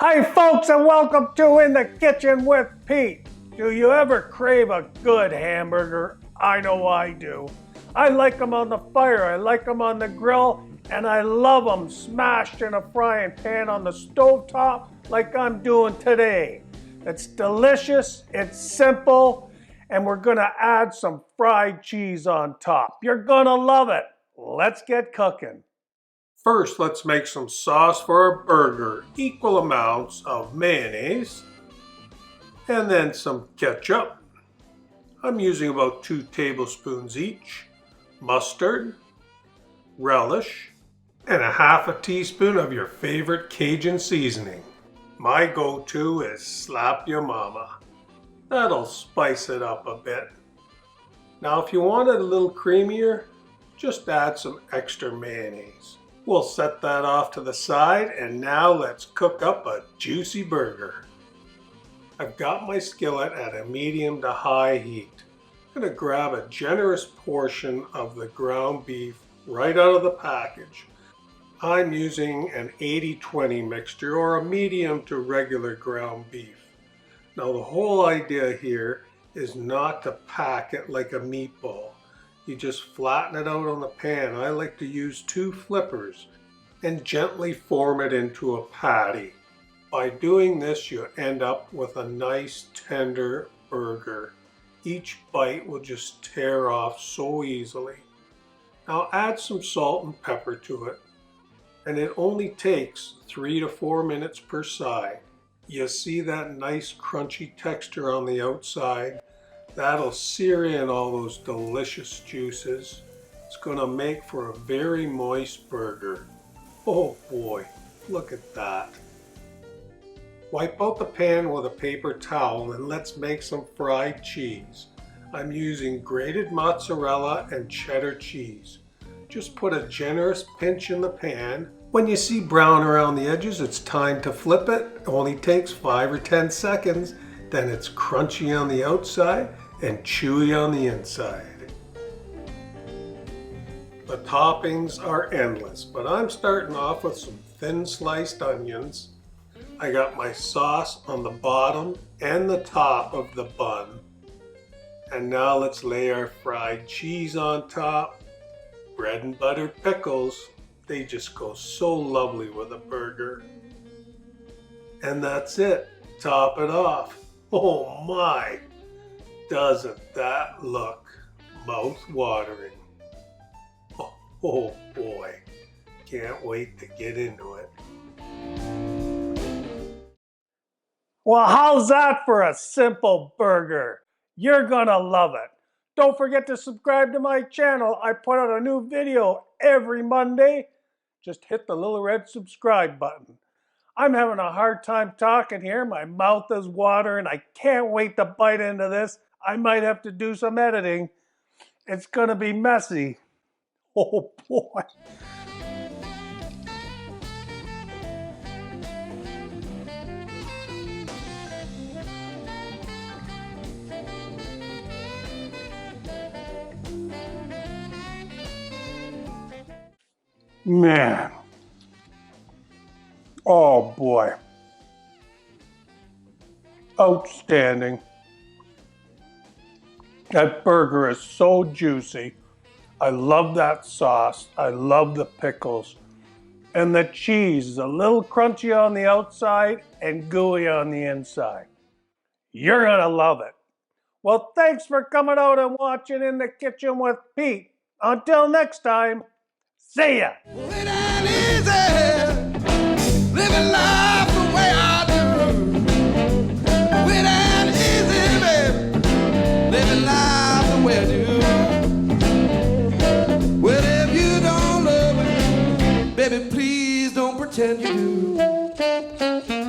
Hi folks, and welcome to In the Kitchen with Pete. Do you ever crave a good hamburger? I know I do. I like them on the fire, I like them on the grill, and I love them smashed in a frying pan on the stovetop like I'm doing today. It's delicious, it's simple, and we're gonna add some fried cheese on top. You're gonna love it. Let's get cooking. First, let's make some sauce for our burger. Equal amounts of mayonnaise and then some ketchup. I'm using about 2 tablespoons each. Mustard, relish, and a half a teaspoon of your favorite Cajun seasoning. My go-to is Slap Ya Mama. That'll spice it up a bit. Now if you want it a little creamier, just add some extra mayonnaise. We'll set that off to the side, and now let's cook up a juicy burger. I've got my skillet at a medium to high heat. I'm going to grab a generous portion of the ground beef right out of the package. I'm using an 80-20 mixture or a medium to regular ground beef. Now the whole idea here is not to pack it like a meatball. You just flatten it out on the pan. I like to use 2 flippers and gently form it into a patty. By doing this, you end up with a nice tender burger. Each bite will just tear off so easily. Now add some salt and pepper to it, and it only takes 3 to 4 minutes per side. You see that nice crunchy texture on the outside? That'll sear in all those delicious juices. It's going to make for a very moist burger. Oh boy, look at that. Wipe out the pan with a paper towel and let's make some fried cheese. I'm using grated mozzarella and cheddar cheese. Just put a generous pinch in the pan. When you see brown around the edges, it's time to flip it. It only takes 5 or 10 seconds. Then it's crunchy on the outside and chewy on the inside. The toppings are endless, but I'm starting off with some thin sliced onions. I got my sauce on the bottom and the top of the bun. And now let's lay our fried cheese on top. Bread and butter pickles, they just go so lovely with a burger. And that's it, top it off. Oh my! Doesn't that look mouth-watering? Oh boy, can't wait to get into it. Well, how's that for a simple burger? You're gonna love it. Don't forget to subscribe to my channel. I put out a new video every Monday. Just hit the little red subscribe button. I'm having a hard time talking here. My mouth is watering. I can't wait to bite into this. I might have to do some editing. It's gonna be messy. Oh boy. Man. Oh boy. Outstanding. That burger is so juicy. I love that sauce. I love the pickles. And the cheese is a little crunchy on the outside and gooey on the inside. You're gonna love it. Well, thanks for coming out and watching In the Kitchen with Pete. Until next time, see ya. Living life the way I do. With an easy, baby. Living life the way I do. Well, if you don't love me, baby, please don't pretend you do.